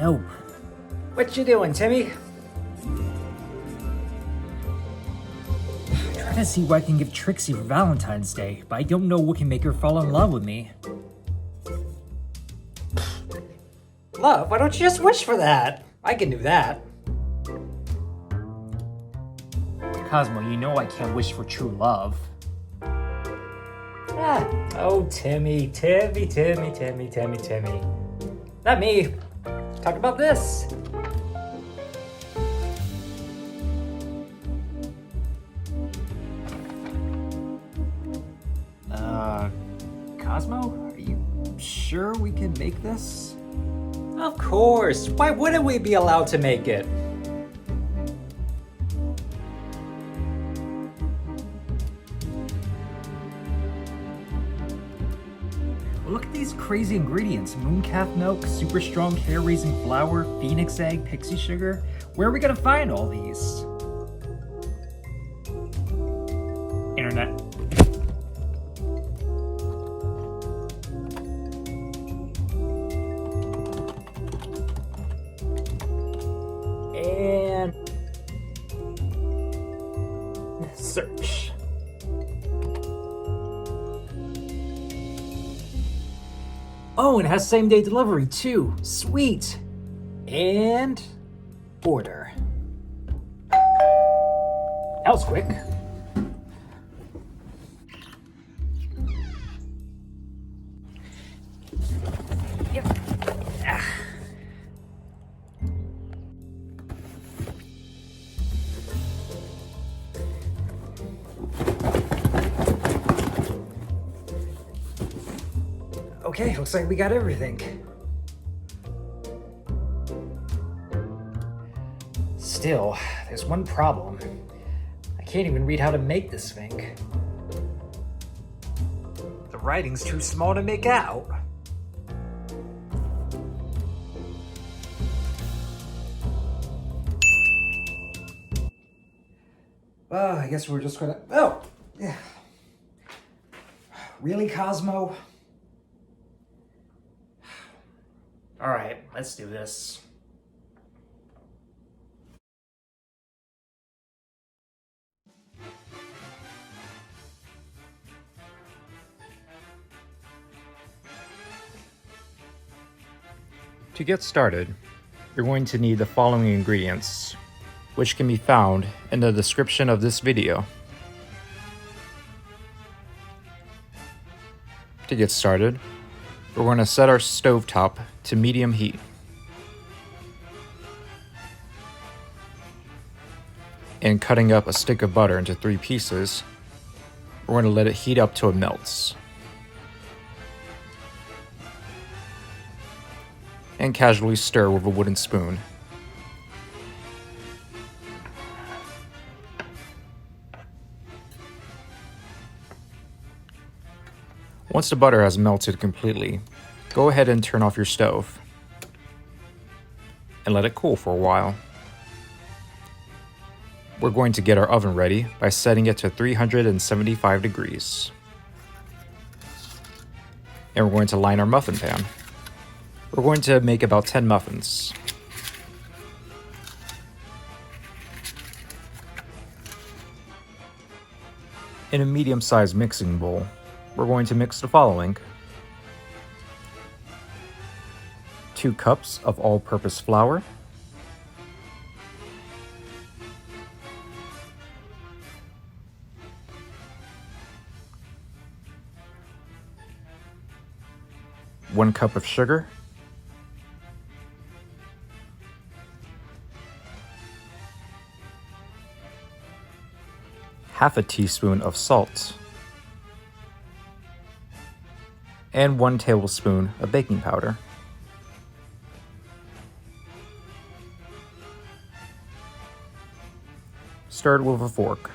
Nope. What you doing, Timmy? Trying to see what I can give Trixie for Valentine's Day, but I don't know what can make her fall in love with me. Love? Why don't you just wish for that? I can do that. Cosmo, you know I can't wish for true love. Oh, Timmy. Not me. Talk about this. Cosmo? Are you sure we can make this? Of course. Why wouldn't we be allowed to make it? Look at these crazy ingredients. Mooncalf milk, super strong hair-raising flour, phoenix egg, pixie sugar. Where are we gonna find all these? Internet. And search. Oh, and it has same-day delivery too. Sweet. And order. That was quick. Yep. Okay, looks like we got everything. Still, there's one problem. I can't even read how to make this thing. The writing's too small to make out. Well, I guess we're just gonna... Oh! Yeah. Really, Cosmo? Alright, let's do this. To get started, you're going to need the following ingredients, which can be found in the description of this video. To get started, we're going to set our stovetop to medium heat. And cutting up a stick of butter into 3 pieces, we're going to let it heat up till it melts. And casually stir with a wooden spoon. Once the butter has melted completely, go ahead and turn off your stove and let it cool for a while. We're going to get our oven ready by setting it to 375 degrees. And we're going to line our muffin pan. We're going to make about 10 muffins. In a medium-sized mixing bowl, we're going to mix the following: 2 cups of all-purpose flour, 1 cup of sugar, 1/2 teaspoon of salt, and 1 tablespoon of baking powder. Stir it with a fork.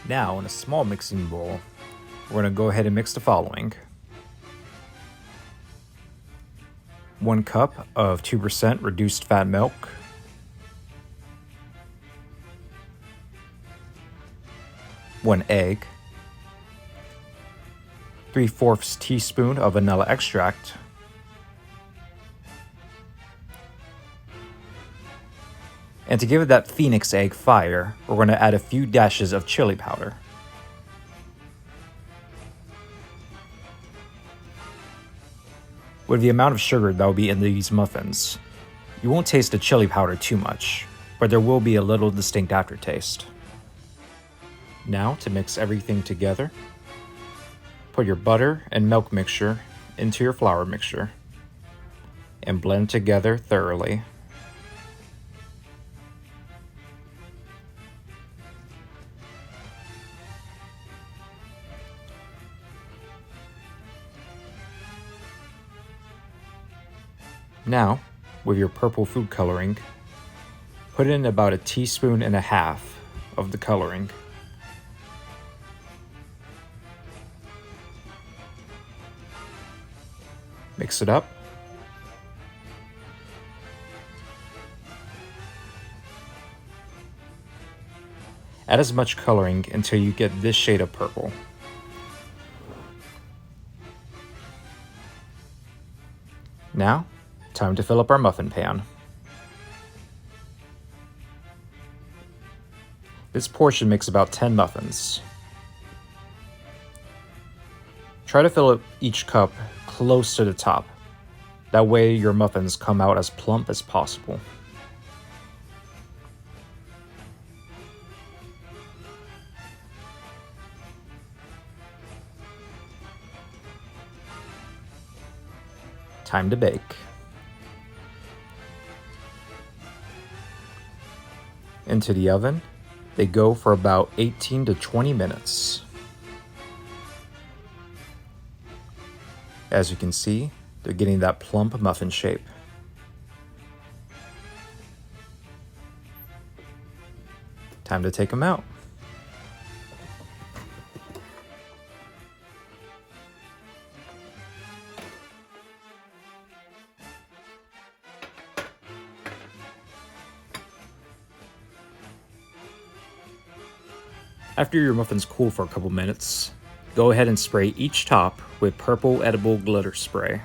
Now, in a small mixing bowl, we're going to go ahead and mix the following: 1 cup of 2% reduced fat milk, 1 egg, 3/4 teaspoon of vanilla extract, and to give it that phoenix egg fire, we're going to add a few dashes of chili powder. With the amount of sugar that will be in these muffins, you won't taste the chili powder too much, but there will be a little distinct aftertaste. Now, to mix everything together, put your butter and milk mixture into your flour mixture and blend together thoroughly. Now, with your purple food coloring, put in about 1.5 teaspoons of the coloring. Mix it up. Add as much coloring until you get this shade of purple. Now, time to fill up our muffin pan. This portion makes about 10 muffins. Try to fill up each cup close to the top. That way your muffins come out as plump as possible. Time to bake. Into the oven, they go for about 18 to 20 minutes. As you can see, they're getting that plump muffin shape. Time to take them out. After your muffins cool for a couple minutes, go ahead and spray each top with purple edible glitter spray.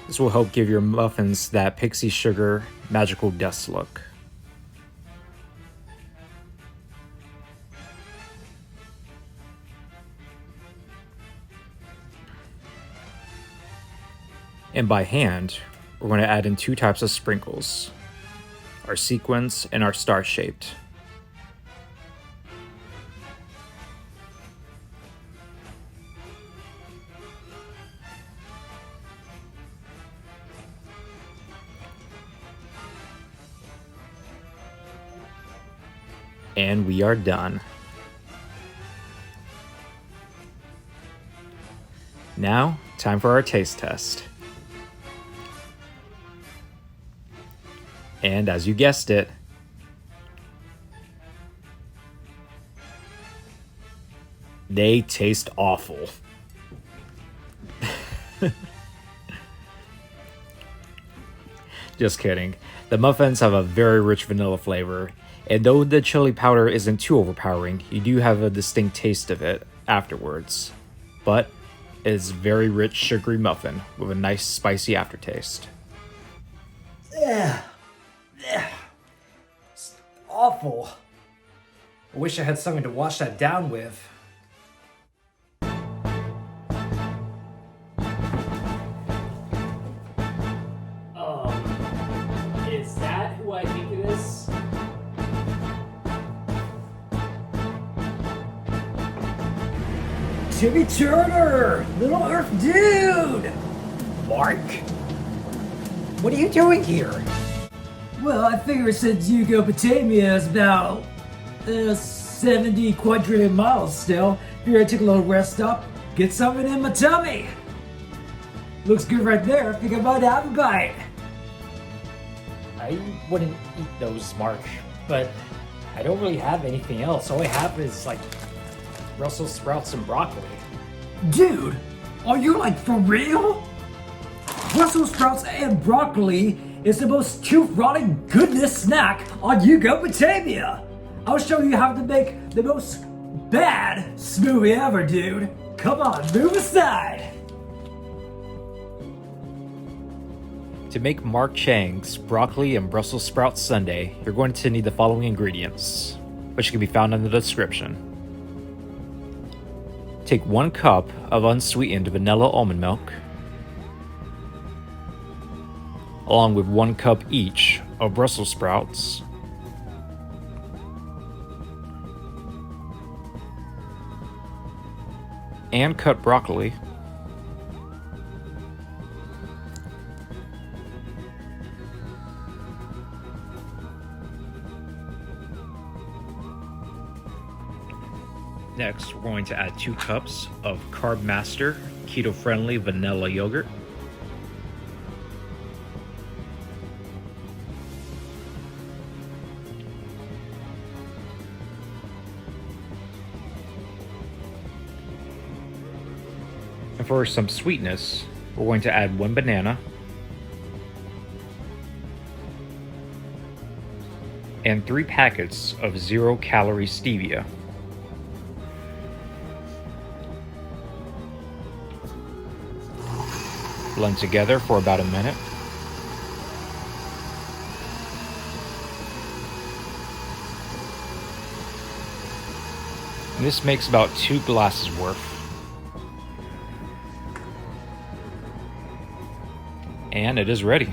This will help give your muffins that pixie sugar magical dust look. And by hand, we're going to add in 2 types of sprinkles, our sequins and our star-shaped. And we are done. Now, time for our taste test. And as you guessed it, they taste awful. Just kidding. The muffins have a very rich vanilla flavor, and though the chili powder isn't too overpowering, you do have a distinct taste of it afterwards. But it is a very rich sugary muffin with a nice spicy aftertaste. It's awful. I wish I had something to wash that down with. Is that who I think it is? Timmy Turner! Little Earth Dude! Mark? What are you doing here? Well, I figure since Yugopatamia is about 70 quadrillion miles still, figure I take a little rest up, get something in my tummy. Looks good right there. I think I might have a bite. I wouldn't eat those, Mark, but I don't really have anything else. All I have is like Brussel sprouts and broccoli. Dude, Are you like for real? Brussel sprouts and broccoli is the most tooth-rotting goodness snack on Yugo. I'll show you how to make the most bad smoothie ever, dude. Come on, move aside. To make Mark Chang's broccoli and Brussels sprout sundae, you're going to need the following ingredients, which can be found in the description. Take 1 cup of unsweetened vanilla almond milk, along with 1 cup each of Brussels sprouts, and cut broccoli, Next, we're going to add 2 cups of Carbmaster Keto Vanilla Yogurt, and for some sweetness, we're going to add 1 banana and 3 packets of 0-calorie stevia. Blend together for about a minute. And this makes about 2 glasses worth. And it is ready.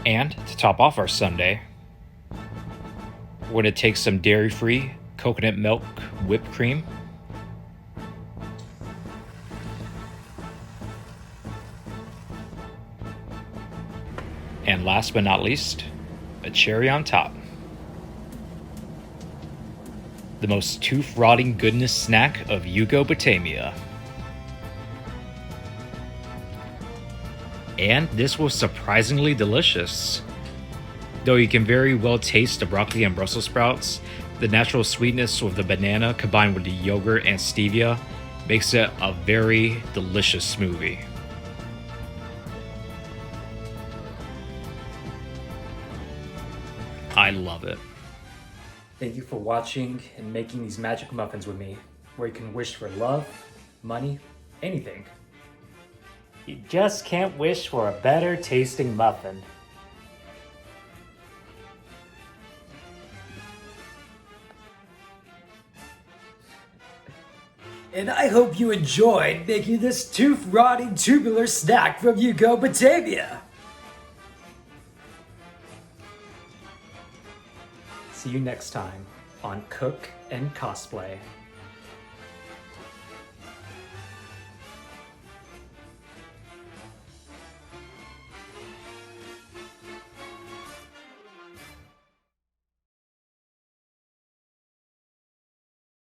And to top off our sundae, we're going to take some dairy-free coconut milk whipped cream, and last but not least, a cherry on top. The most tooth-rotting goodness snack of Yugopotamia. And this was surprisingly delicious. Though you can very well taste the broccoli and Brussels sprouts, the natural sweetness of the banana combined with the yogurt and stevia makes it a very delicious smoothie. I love it. Thank you for watching and making these magic muffins with me, where you can wish for love, money, anything. You just can't wish for a better tasting muffin. And I hope you enjoyed making this tooth-rotting tubular snack from Yugopotamia. See you next time on Cook and Cosplay.